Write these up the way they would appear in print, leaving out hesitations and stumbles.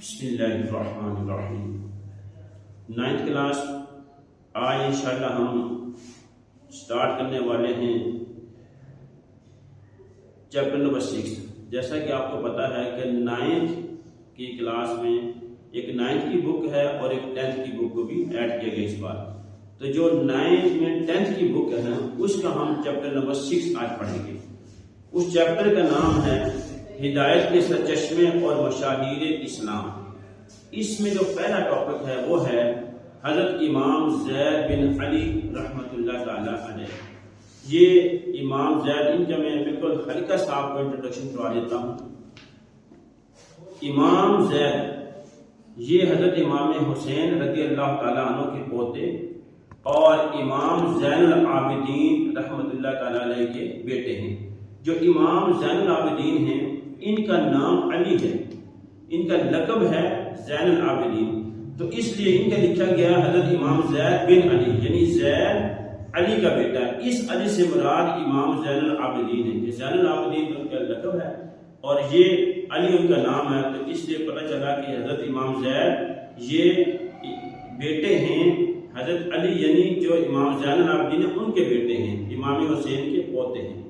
بسم اللہ الرحمن الرحیم۔ 9th کلاس آج انشاءاللہ ہم سٹارٹ کرنے والے ہیں چیپٹر نمبر 6۔ جیسا کہ آپ کو پتا ہے کہ 9th کی کلاس میں ایک 9th کی بک ہے اور ایک 10th کی بک کو بھی ایڈ کیا گیا اس بار۔ تو جو 9th میں 10th کی بک ہے اس کا ہم چیپٹر نمبر 6 آج پڑھیں گے۔ اس چیپٹر کا نام ہے ہدایت کے سرچشمے اور مشاہیر اسلام۔ اس میں جو پہلا ٹاپک ہے وہ ہے حضرت امام زید بن علی رحمۃ اللہ تعالی علیہ۔ یہ امام زید، ان کا میں بالکل ہلکا سا آپ کو انٹروڈکشن کروا دیتا ہوں۔ امام زید یہ حضرت امام حسین رضی اللہ تعالیٰ عنہ کے پوتے اور امام زین العابدین رحمۃ اللہ تعالیٰ علیہ کے بیٹے ہیں۔ جو امام زین العابدین ہیں ان کا نام علی ہے، ان کا لقب ہے زین العابدین، تو اس لیے ان کا لکھا گیا حضرت امام زید بن علی، یعنی زید علی کا بیٹا ہے۔ اس علی سے مراد امام زین العابدین ہے کہ زین العابدین ان کا لقب ہے اور یہ علی ان کا نام ہے، تو اس لیے پتہ چلا کہ حضرت امام زید یہ بیٹے ہیں حضرت علی، یعنی جو امام زین العابدین ہیں ان کے بیٹے ہیں، امام حسین کے پوتے ہیں۔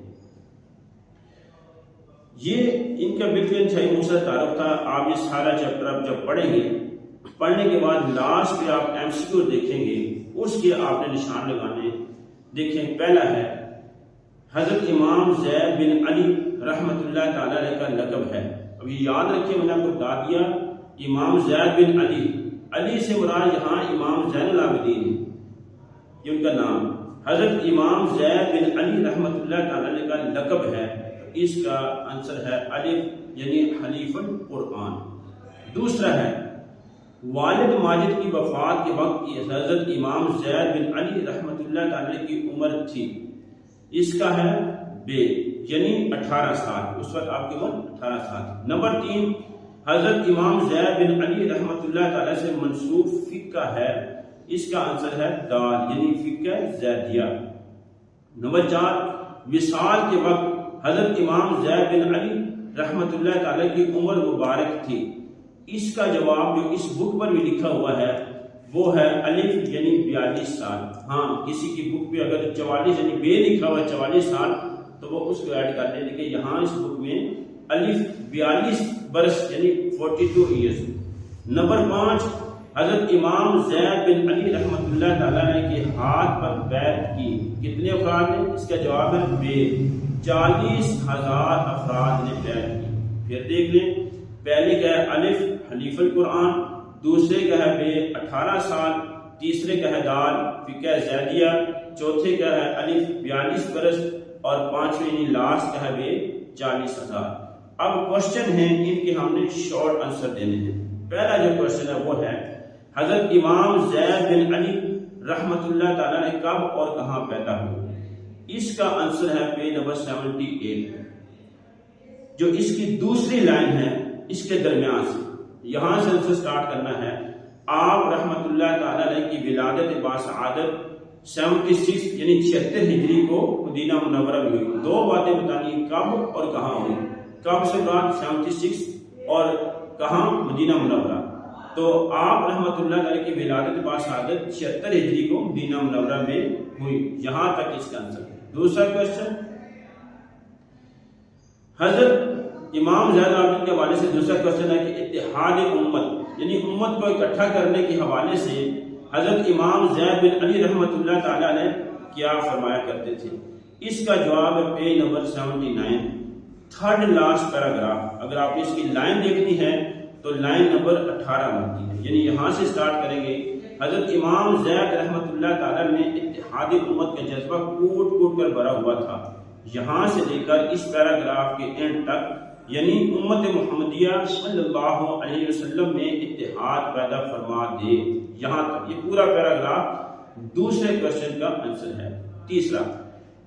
یہ ان کا بالکل انتہائی مختصر تعارف تھا۔ آپ یہ سارا چیپٹر آپ جب پڑھیں گے، پڑھنے کے بعد لاسٹ پہ آپ ایم سی کیو دیکھیں گے، اس کے آپ نے نشان لگانے۔ دیکھیں، پہلا ہے حضرت امام زید بن علی رحمۃ اللہ تعالی علیہ کا لقب ہے۔ اب یہ یاد رکھیں، میں نے آپ کو بتا دیا امام زید بن علی، علی سے مراد یہاں امام زین العابدین ہے، یہ ان کا نام۔ حضرت امام زید بن علی رحمۃ اللہ تعالی علیہ کا لقب ہے، اس کا آنسر ہے الف، یعنی حلیف القرآن۔ دوسرا ہے والد ماجد کی وفات کے وقت حضرت امام زید بن علی رحمۃ اللہ تعالی کی عمر تھی، اس کا ہے بے، یعنی 18 سال، اس وقت آپ کی عمر 18 سال۔ نمبر 3 حضرت امام زید بن علی رحمۃ اللہ تعالی سے منسوب فقہ ہے، اس کا آنسر ہے دال، یعنی فقہ زیدیہ۔ نمبر 4 وصال کے وقت حضرت امام زید بن علی رحمۃ اللہ تعالی کی عمر مبارک تھی، اس کا جواب جو اس بک پر بھی لکھا ہوا ہے وہ ہے الف، یعنی 42 سال۔ ہاں، کسی کی بک پہ اگر 44 یعنی بے لکھا ہوا ہے 44 سال تو وہ اس کو ایڈ کر لیں، لیکن یہاں اس بک میں الف 42 برس یعنی 42 ایئرز۔ نمبر 5 حضرت امام زید بن علی رحمۃ اللہ تعالی کے ہاتھ پر بیعت کی کتنے افراد نے؟ اس کا جواب ہے بے، 40,000 افراد نے بیعت کی۔ پھر دیکھ لیں، پہلے کا ہے الف حلیف القرآن، دوسرے کا ہے بے 18 سال، تیسرے کا ہے دال فقہ زیدیہ، چوتھے کا ہے الف 42 برس اور پانچویں یعنی لاسٹ کا ہے بے 40,000۔ اب کوشچن ہیں، ان کے ہم نے شارٹ آنسر دینے ہیں۔ پہلا جو کوشچن ہے وہ ہے حضرت امام زید بن علی رحمۃ اللہ تعالیٰ نے کب اور کہاں پیدا ہوئے؟ اس کا آنسر ہے پیج نمبر 78۔ جو اس کی دوسری لائن ہے اس کے درمیان سے، یہاں سے آنسر سٹارٹ کرنا ہے۔ آپ رحمۃ اللہ تعالی علیہ کی ولادت باسعادت 76 یعنی 76 ہجری کو مدینہ منورہ میں ہوئی۔ دو باتیں بتانی، کب اور کہاں ہوئی۔ کب سے بعد 76 اور کہاں؟ مدینہ منورہ۔ تو آپ رحمۃ اللہ علیہ کی ولادت باسعادت 76 ہجری کو مدینہ منورہ میں ہوئی، یہاں تک اس کا آنسر۔ دوسرا کوشچن حضرت امام زین العابدین کے حوالے سے دوسرا کوشچن ہے کہ اتحاد امت یعنی امت کو اکٹھا کرنے کے حوالے سے حضرت امام زید بن علی رحمۃ اللہ تعالی علیہ کیا فرمایا کرتے تھے؟ اس کا جواب ہے page number 79، third last paragraph. اگر آپ اس کی لائن دیکھنی ہے تو لائن نمبر 18 بنتی ہے، یعنی یہاں سے سٹارٹ کریں گے۔ حضرت امام زید رحمۃ اللہ تعالی میں اتحاد امت کا جذبہ کوٹ کوٹ کر بھرا ہوا تھا، یہاں سے لے کر اس پیراگراف کے اینڈ تک، یعنی امت محمدیہ صلی اللہ علیہ وسلم میں اتحاد پیدا فرما دے، یہاں تک یہ پورا پیراگراف دوسرے کوشچن کا آنسر ہے۔ تیسرا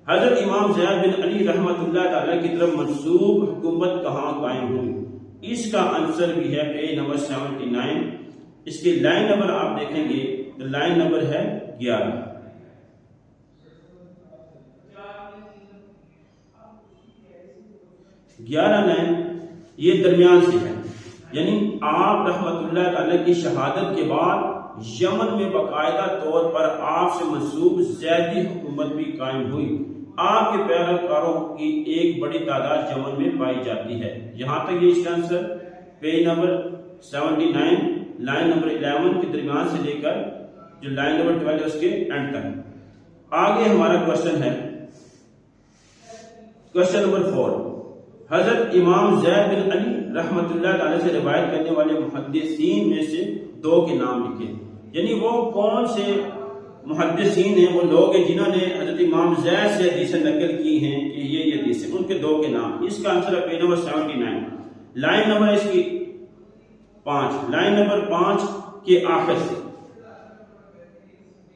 حضرت امام زید بن علی رحمۃ اللہ تعالی کی طرف منسوب حکومت کہاں قائم ہوئی؟ اس کا آنسر بھی ہے پیج نمبر 79۔ اس کی لائن نمبر آپ دیکھیں گے تو لائن نمبر ہے 11۔ لائن یہ درمیان سے ہے۔ یعنی آپ رحمت اللہ تعالی کی شہادت کے بعد یمن میں باقاعدہ طور پر آپ سے منسوب زیدی حکومت بھی قائم ہوئی. آپ کے پیروکاروں کی ایک بڑی تعداد یمن میں پائی جاتی ہے. یہاں تک یہ اس کا answer page number 79 line number 11 کے درمیان سے لے کر جو لائن نمبر 12 ہے اس کے اینڈ تک. آگے ہمارا کوشچن ہے کوشچن نمبر 4. حضرت امام زید بن علی رحمت اللہ تعالی سے روایت کرنے والے محدثین میں سے 2 کے نام لکھے. یعنی وہ کون سے محدثین ہیں، وہ لوگ ہیں جنہوں نے حضرت امام زید سے حدیثیں نقل کی ہیں کہ یہ حدیثیں، ان کے 2 کے نام. اس کا آنسر ہے پیج نمبر 79 لائن نمبر اس کی 5 لائن نمبر 5 کے آخر سے.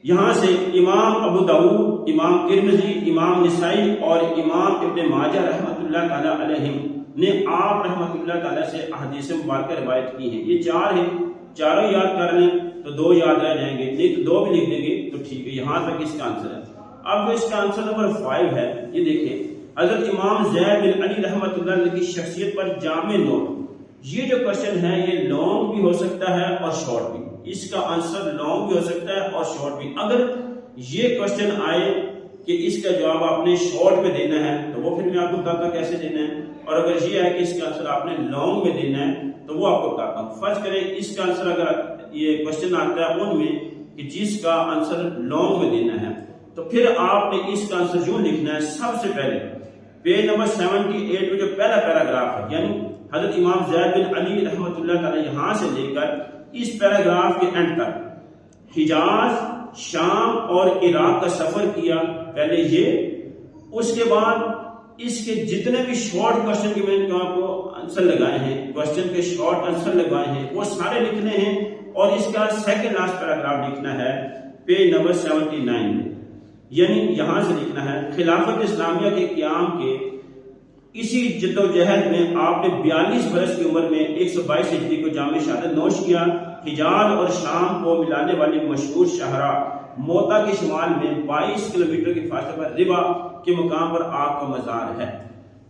یہاں سے امام ابو داؤد، امام ترمذی، امام نسائی اور امام ابن ماجہ رحمت اللہ تعالی علیہم نے آپ رحمت اللہ تعالی سے احادیث مبارکہ روایت کی ہیں. یہ 4 ہیں، چاروں یاد کر لیں تو 2 یاد رہ جائیں گے، نہیں تو 2 بھی لکھ دیں گے تو ٹھیک ہے. یہاں تک اس کا آنسر ہے. اب جو اس کا آنسر نمبر 5 ہے یہ دیکھیں، حضرت امام زید بن علی رحمت اللہ علیہ کی شخصیت پر جامع نوٹ. یہ جو کوشچن ہے یہ لانگ بھی ہو سکتا ہے اور شارٹ بھی. اس کا آنسر لانگ بھی ہو سکتا ہے اور شارٹ بھی. اگر یہ کوشچن آئے کہ اس کا جواب آپ نے شارٹ میں دینا ہے تو وہ پھر میں آپ کو بتاتا ہوں کیسے دینا ہے، اور اگر یہ ہے کہ اس کا آنسر آپ نے لانگ میں دینا ہے تو وہ آپ کو بتاتا ہوں. فرض کریں اس کا آنسر اگر یہ کوشچن آتا ہے ان میں کہ جس کا آنسر لانگ میں دینا ہے تو پھر آپ نے اس کا آنسر یوں لکھنا ہے. سب سے پہلے پیج نمبر 78 میں جو پہلا پیراگراف ہے، یعنی حضرت امام زید بن علی رحمت اللہ تعالی یہاں سے لے کر اس پیراگراف کے اینڈ تک حجاز، شام اور عراق کا سفر کیا، پہلے یہ. اس کے بعد اس کے جتنے بھی شارٹ کوشچن کے میں نے آپ کو آنسر لگائے ہیں، کوشچن کے شارٹ آنسر لگائے ہیں، وہ سارے لکھنے ہیں اور اس کا سیکنڈ لاسٹ پیراگراف لکھنا ہے پیج نمبر 79 میں. یعنی یہاں سے لکھنا ہے خلافت اسلامیہ کے قیام کے اسی جدوجہد میں آپ نے 42 برس کی عمر میں 122 ہجری کو جامع شہادت نوش کیا. حجاز اور شام کو ملانے والی مشہور شاہراہ موتا کے شمال میں 22 کلومیٹر کے فاصلے پر ربا کے مقام پر آپ کا مزار ہے.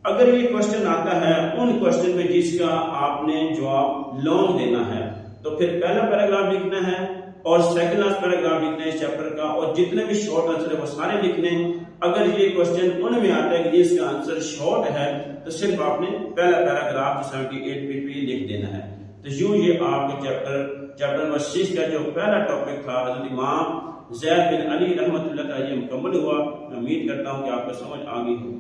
اگر یہ کوشچن آتا ہے ان کوشچن میں جس کا آپ نے جواب لانگ دینا ہے تو پھر پہلا پیراگراف لکھنا ہے اور سیکنڈ لاسٹ پیراگراف لکھنا ہے اس چیپٹر کا، اور جتنے بھی شارٹ آنسر ہے وہ سارے لکھنے. اگر یہ کوشچن ان میں آتا ہے کہ اس کا آنسر شارٹ ہے تو صرف آپ نے پہلا پیراگراف 78 پہ لکھ دینا ہے. تو یوں یہ آپ کے چیپٹر نمبر 6 کا جو پہلا ٹاپک تھا حضرت امام زید بن علی رحمت اللہ تعالی مکمل ہوا. میں امید کرتا ہوں کہ آپ کو سمجھ آ گئی ہو.